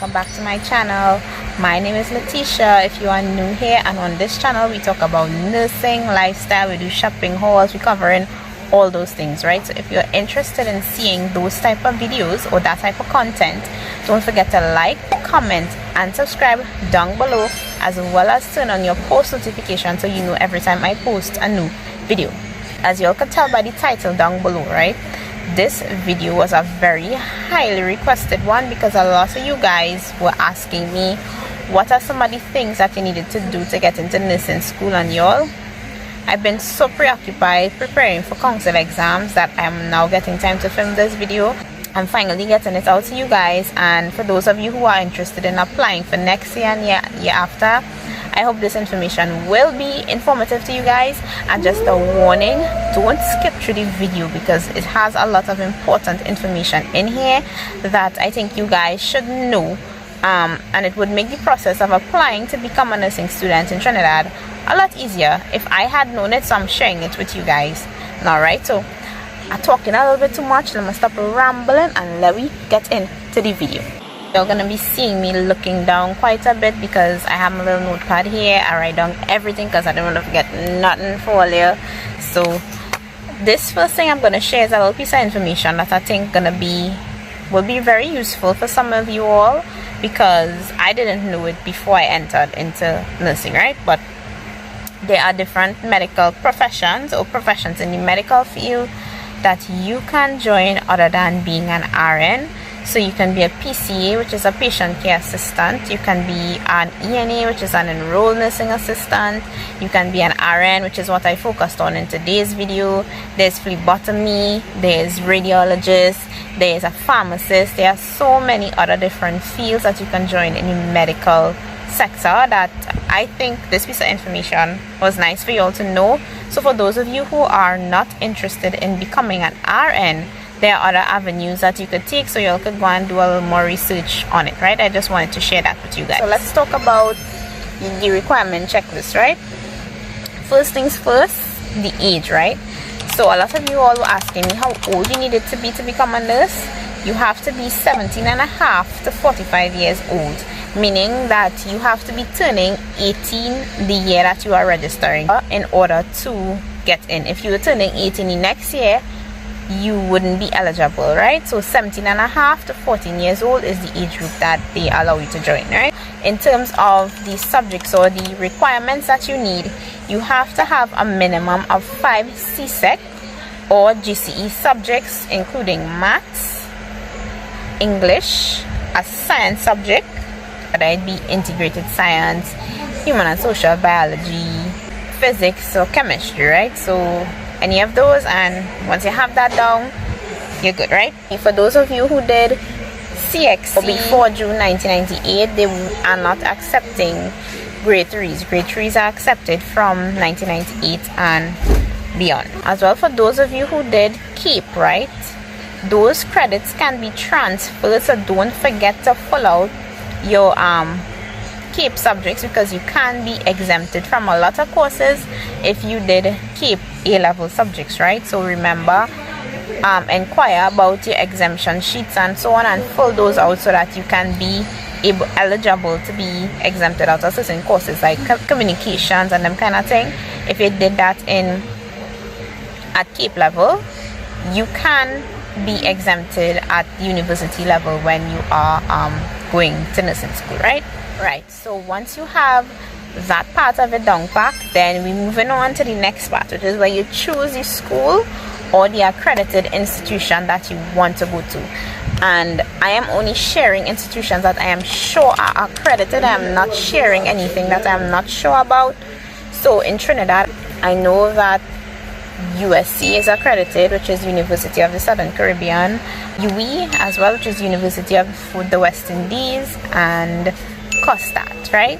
welcome back to my channel. My name is Letitia. If you are new here, and on this channel we talk about nursing, lifestyle, we do shopping hauls, we covering all those things, right? So if you're interested in seeing those type of videos or that type of content, don't forget to like, comment and subscribe down below, as well as turn on your post notification so you know every time I post a new video. As you all can tell by the title down below, right, this video was a very highly requested one because a lot of you guys were asking me what are some of the things that you needed to do to get into nursing school. And y'all, I've been so preoccupied preparing for council exams that I am now getting time to film this video. I'm finally getting it out to you guys, and for those of you who are interested in applying for next year and year after, I hope this information will be informative to you guys. And just a warning, don't skip through the video because it has a lot of important information in here that I think you guys should know, and it would make the process of applying to become a nursing student in Trinidad a lot easier if I had known it. So I'm sharing it with you guys. Alright, so I'm talking a little bit too much. Let me stop rambling and let me get into the video. You're gonna be seeing me looking down quite a bit because I have my little notepad here. I write down everything because I don't want to forget nothing for you. So this first thing I'm gonna share is a little piece of information that I think will be very useful for some of you all, because I didn't know it before I entered into nursing, right? But there are different medical professions or professions in the medical field that you can join other than being an RN. So you can be a PCA, which is a patient care assistant. You can be an ENA, which is an enrolled nursing assistant. You can be an RN, which is what I focused on in today's video. There's phlebotomy, there's radiologist, there's a pharmacist. There are so many other different fields that you can join in the medical sector that I think this piece of information was nice for you all to know. So for those of you who are not interested in becoming an RN, there are other avenues that you could take, so you all could go and do a little more research on it, right? I just wanted to share that with you guys. So let's talk about the requirement checklist, right? First things first, the age, right? So a lot of you all were asking me how old you needed to be to become a nurse. You have to be 17 and a half to 45 years old, meaning that you have to be turning 18 the year that you are registering in order to get in. If you were turning 18 the next year, you wouldn't be eligible, right? So 17 and a half to 14 years old is the age group that they allow you to join, right? In terms of the subjects or the requirements that you need, you have to have a minimum of 5 CSEC or GCE subjects, including maths, English, a science subject, whether it be integrated science, human and social biology, physics or chemistry, right? So any of those, and once you have that down, you're good, right? For those of you who did CXC before June 1998, they are not accepting grade 3s. Grade 3s are accepted from 1998 and beyond. As well, for those of you who did CAPE, right, those credits can be transferred, so don't forget to fill out your CAPE subjects, because you can be exempted from a lot of courses if you did CAPE A-level subjects, right? So remember, inquire about your exemption sheets and so on, and fill those out so that you can be eligible to be exempted out of certain courses like communications and them kind of thing. If you did that at CAPE level, you can be exempted at university level when you are going to nursing school, right? Right, so once you have that part of it down pat, then we're moving on to the next part, which is where you choose the school or the accredited institution that you want to go to. And I am only sharing institutions that I am sure are accredited. I am not sharing anything that I am not sure about. So in Trinidad, I know that USC is accredited, which is University of the Southern Caribbean, UE as well, which is University of the West Indies, and COSTAT, right,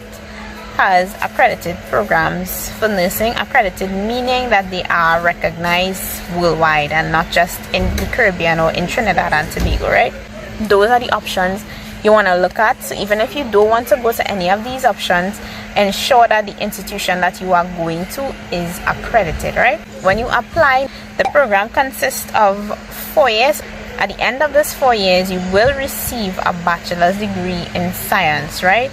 has accredited programs for nursing. Accredited meaning that they are recognized worldwide and not just in the Caribbean or in Trinidad and Tobago, right? Those are the options you want to look at. So even if you don't want to go to any of these options, ensure that the institution that you are going to is accredited, right? When you apply, the program consists of 4 years. At the end of this 4 years, you will receive a bachelor's degree in science, right,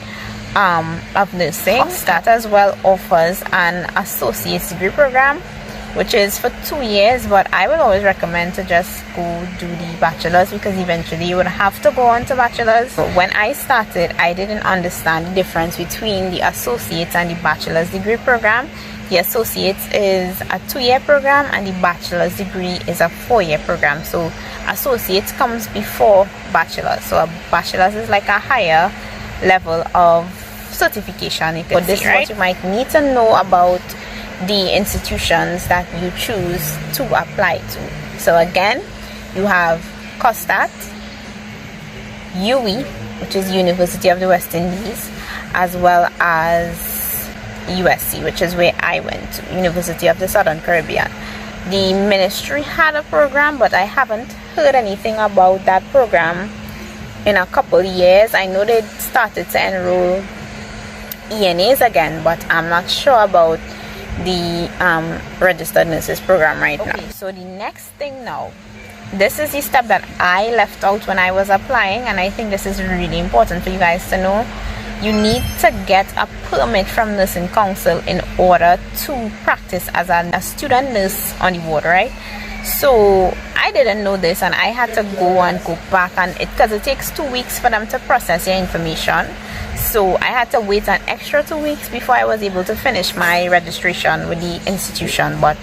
of nursing. That as well offers an associate's degree program, which is for 2 years, but I would always recommend to just go do the bachelor's, because eventually you would have to go on to bachelor's. But when I started, I didn't understand the difference between the associate's and the bachelor's degree program. The associate's is a 2-year program and the bachelor's degree is a 4-year program. So associate's comes before bachelor's. So a bachelor's is like a higher level of certification. But this is what you might need to know about the institutions that you choose to apply to. So again, you have COSTAT, UE, which is University of the West Indies, as well as USC, which is where I went to, University of the Southern Caribbean. The ministry had a program, but I haven't heard anything about that program in a couple years. I know they started to enroll ENAs again, but I'm not sure about the registered nurses program right now. So the next thing now, this is the step that I left out when I was applying, and I think this is really important for you guys to know. You need to get a permit from Nursing Council in order to practice as a student nurse on the ward, right? So I didn't know this, and I had to go back, and because it takes 2 weeks for them to process your information. So I had to wait an extra 2 weeks before I was able to finish my registration with the institution, but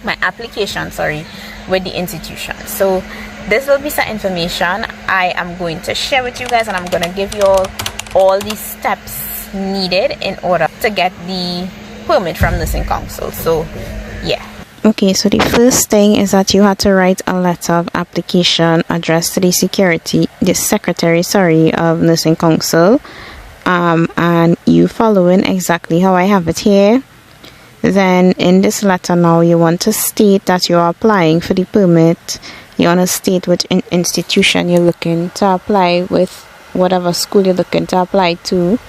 my application, sorry, with the institution. So this will be some information I am going to share with you guys, and I'm going to give you all the steps needed in order to get the permit from Nursing Council. So yeah. Okay, so the first thing is that you had to write a letter of application addressed to the secretary of Nursing Council, and you following exactly how I have it here. Then in this letter now, you want to state that you are applying for the permit. You want to state which institution you're looking to apply with, whatever school you're looking to apply to.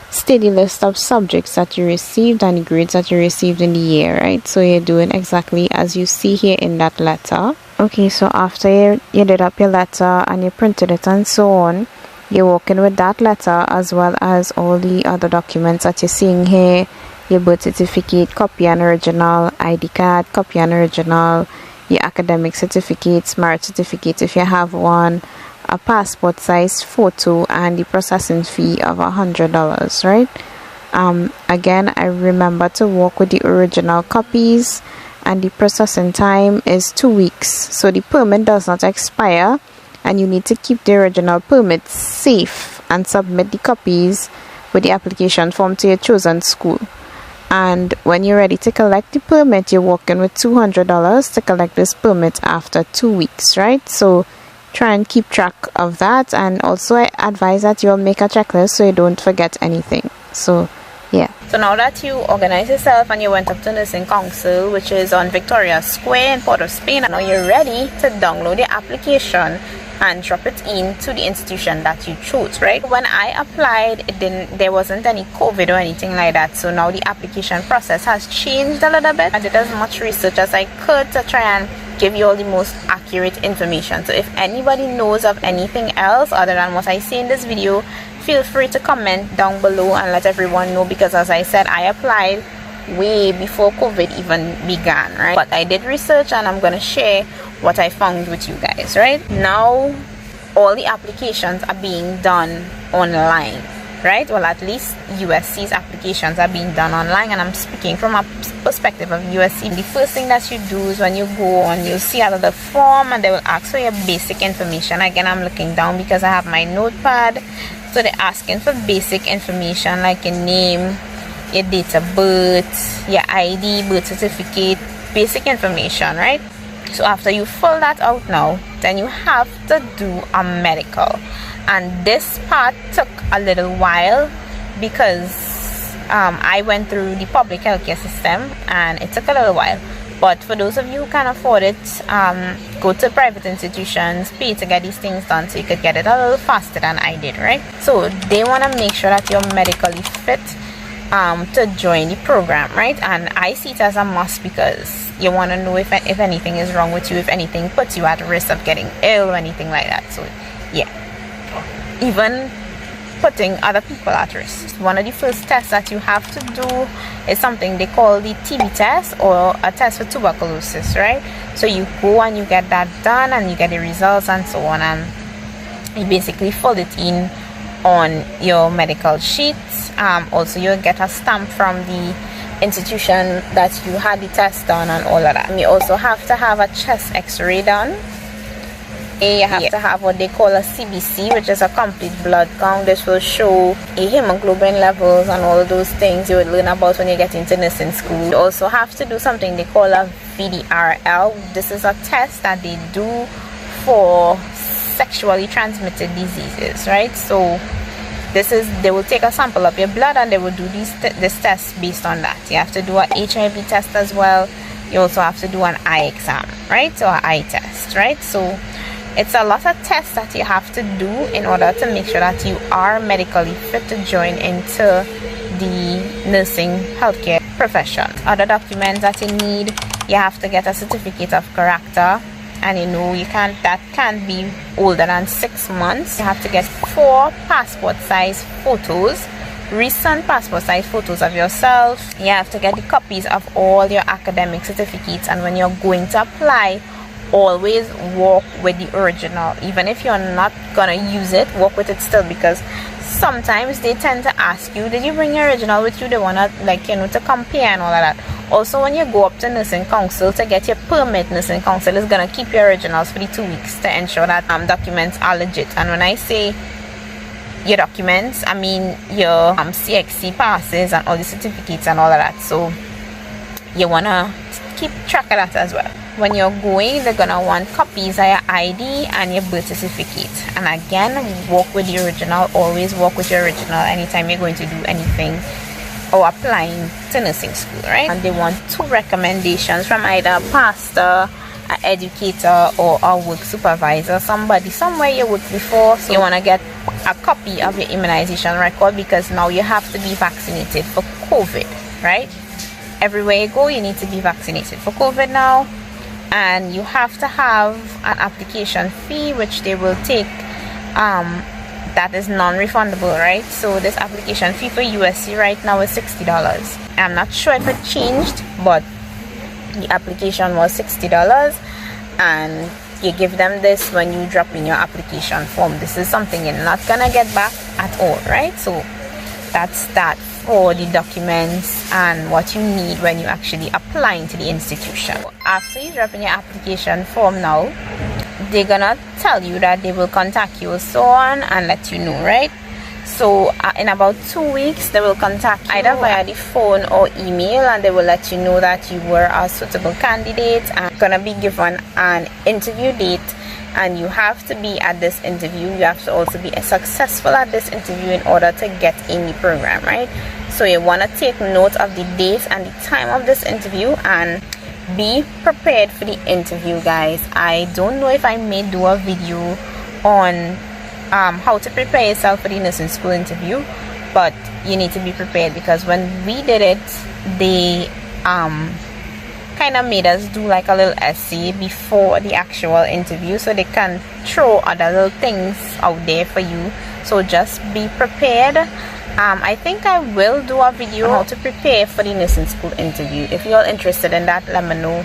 State the list of subjects that you received and the grades that you received in the year, right? So you're doing exactly as you see here in that letter. Okay, so after you did up your letter and you printed it and so on, you're working with that letter as well as all the other documents that you're seeing here. Your birth certificate, copy and original, ID card, copy and original, your academic certificates, marriage certificate if you have one, a passport size photo, and the processing fee of $100, right? Again, I remember to work with the original copies, and the processing time is 2 weeks, so the permit does not expire, and you need to keep the original permit safe and submit the copies with the application form to your chosen school. And when you're ready to collect the permit, you're working with $200 to collect this permit after 2 weeks, right? So try and keep track of that, and also I advise that you'll make a checklist so you don't forget anything. So yeah. So now that you organize yourself and you went up to Nursing Council, which is on Victoria Square in Port of Spain, now you're ready to download the application and drop it into the institution that you chose, right? When I applied, there wasn't any COVID or anything like that, so now the application process has changed a little bit. I did as much research as I could to try and give you all the most accurate information. So if anybody knows of anything else other than what I say in this video, feel free to comment down below and let everyone know, because as I said, I applied way before COVID even began, right? But I did research and I'm gonna share what I found with you guys. Right now, all the applications are being done online, right? Well, at least USC's applications are being done online, and I'm speaking from a perspective of USC. The first thing that you do is when you go on, you'll see out of the form and they will ask for your basic information. Again, I'm looking down because I have my notepad. So they're asking for basic information like your name, your date of birth, your ID, birth certificate, basic information, right? So after you fill that out now, then you have to do a medical. And this part took a little while because I went through the public healthcare system and it took a little while. But for those of you who can afford it, go to private institutions, pay to get these things done so you could get it a little faster than I did, right? So they want to make sure that you're medically fit. to join the program, right? And I see it as a must because you want to know if anything is wrong with you, if anything puts you at risk of getting ill or anything like that. So yeah, even putting other people at risk. One of the first tests that you have to do is something they call the TB test, or a test for tuberculosis, right? So you go and you get that done and you get the results and so on, and you basically fill it in on your medical sheets. Also you'll get a stamp from the institution that you had the test done and all of that. You also have to have a chest x-ray done. You have to have what they call a CBC, which is a complete blood count. This will show a hemoglobin levels and all those things you would learn about when you get into nursing school. You also have to do something they call a VDRL. This is a test that they do for sexually transmitted diseases, right? So they will take a sample of your blood and they will do this test based on that. You have to do a HIV test as well. You also have to do an eye exam, right? So an eye test, right? So it's a lot of tests that you have to do in order to make sure that you are medically fit to join into the nursing healthcare profession. Other documents that you need, you have to get a certificate of character, and that can't be older than 6 months. You have to get 4 passport size photos, recent passport size photos of yourself. You have to get the copies of all your academic certificates, and when you're going to apply, always walk with the original. Even if you're not gonna use it, walk with it still, because sometimes they tend to ask you, did you bring your original with you? They wanna to compare and all of that. Also, when you go up to nursing council to get your permit, nursing council is gonna keep your originals for the 2 weeks to ensure that documents are legit. And when I say your documents, I mean your CXC passes and all the certificates and all of that. So you wanna keep track of that as well. When you're going, they're gonna want copies of your ID and your birth certificate. And again, walk with the original. Always walk with your original anytime you're going to do anything or applying to nursing school, right? And they want 2 recommendations from either a pastor, an educator, or a work supervisor, somebody somewhere you worked before. So you want to get a copy of your immunization record, because now you have to be vaccinated for COVID, right? Everywhere you go, you need to be vaccinated for COVID now. And you have to have an application fee, which they will take, that is non-refundable, right? So this application fee for USC right now is $60. I'm not sure if it changed, but the application was $60, and you give them this when you drop in your application form. This is something you're not gonna get back at all, right? So that's that for the documents and what you need when you actually apply into the institution. After you drop in your application form now, they're gonna tell you that they will contact you so on and let you know, right? So in about 2 weeks, they will contact you either via the phone or email, and they will let you know that you were a suitable candidate and gonna be given an interview date. And you have to be at this interview. You have to also be successful at this interview in order to get in the program, right? So you want to take note of the date and the time of this interview and be prepared for the interview, guys. I don't know if I may do a video on how to prepare yourself for the nursing school interview, but you need to be prepared, because when we did it, they kind of made us do like a little essay before the actual interview, so they can throw other little things out there for you. So just be prepared. I think I will do a video on how to prepare for the nursing school interview. If you're interested in that, let me know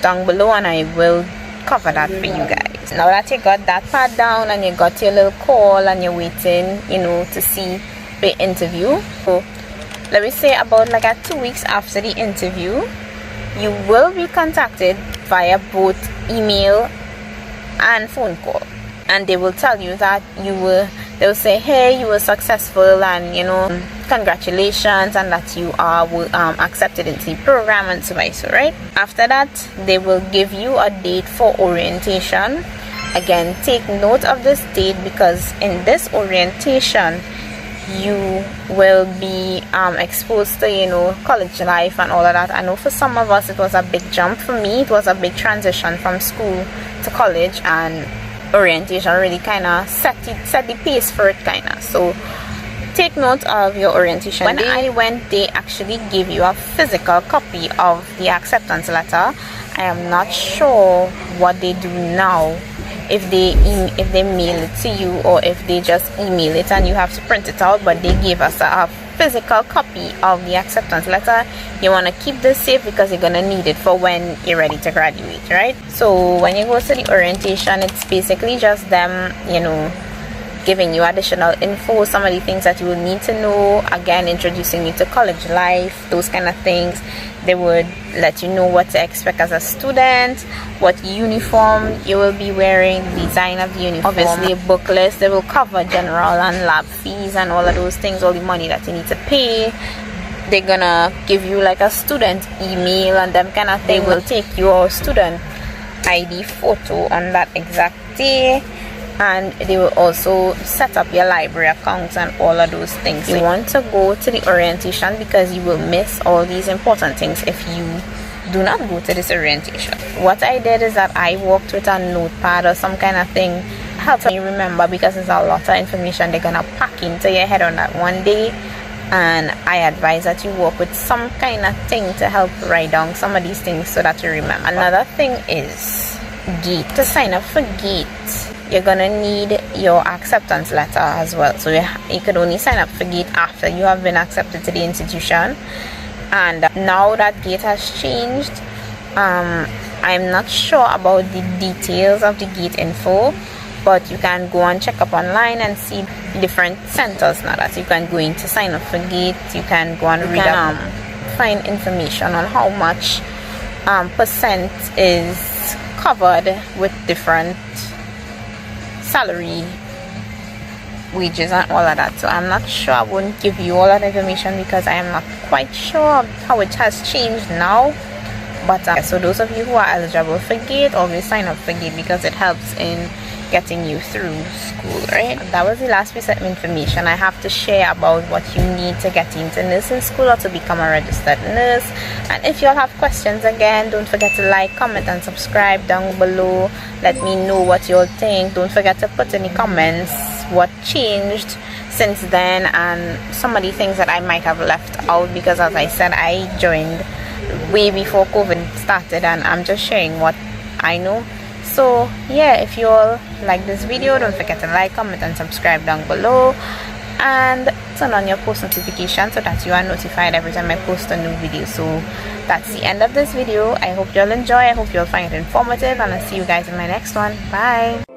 down below and I will cover that for you guys. Now that you got that part down and you got your little call and you're waiting, to see the interview, so let me say about like 2 weeks after the interview, you will be contacted via both email and phone call, and they will tell you that they will say, hey, you were successful, and congratulations, and that you are accepted into the program and so on, right? After that, they will give you a date for orientation. Again, take note of this date, because in this orientation you will be exposed to college life and all of that. I know for some of us it was a big jump. For me, it was a big transition from school to college, and orientation really kind of set the pace for it, kind of. So take note of your orientation. When I went, they actually give you a physical copy of the acceptance letter. I am not sure what they do now, if they mail it to you or if they just email it and you have to print it out, but they gave us a physical copy of the acceptance letter. You want to keep this safe because you're going to need it for when you're ready to graduate, right? So when you go to the orientation, it's basically just them, you know, giving you additional info, some of the things that you will need to know, again introducing you to college life, those kind of things. They would let you know what to expect as a student, what uniform you will be wearing, the design of the uniform, obviously a book list. They will cover general and lab fees and all of those things, all the money that you need to pay. They're gonna give you like a student email and them kind of thing. They will take your student ID photo on that exact day, and they will also set up your library accounts and all of those things. You want to go to the orientation because you will miss all these important things if you do not go to this orientation. What I did is that I walked with a notepad or some kind of thing, help me remember, because there's a lot of information they're gonna pack into your head on that one day, and I advise that you walk with some kind of thing to help write down some of these things so that you remember. Another thing is GATE. To sign up for GATE, you're gonna need your acceptance letter as well. So you could only sign up for GATE after you have been accepted to the institution. And now that GATE has changed, I'm not sure about the details of the GATE info, but you can go and check up online and see different centers now that you can go in to sign up for GATE. You can go and read up, find information on how much percent is covered with different salary, wages and all of that. So I'm not sure, I won't give you all that information because I am not quite sure how it has changed now. But so those of you who are eligible for GATE, always sign up for GATE because it helps in getting you through school, right? That was the last piece of information I have to share about what you need to get into nursing school or to become a registered nurse. And if you all have questions, again, don't forget to like, comment and subscribe down below. Let me know what you all think. Don't forget to put in the comments what changed since then and some of the things that I might have left out, because as I said, I joined way before COVID started and I'm just sharing what I know. So yeah, if you all like this video, don't forget to like, comment and subscribe down below, and turn on your post notification so that you are notified every time I post a new video. So that's the end of this video. I hope you all enjoy, I hope you all find it informative, and I'll see you guys in my next one. Bye.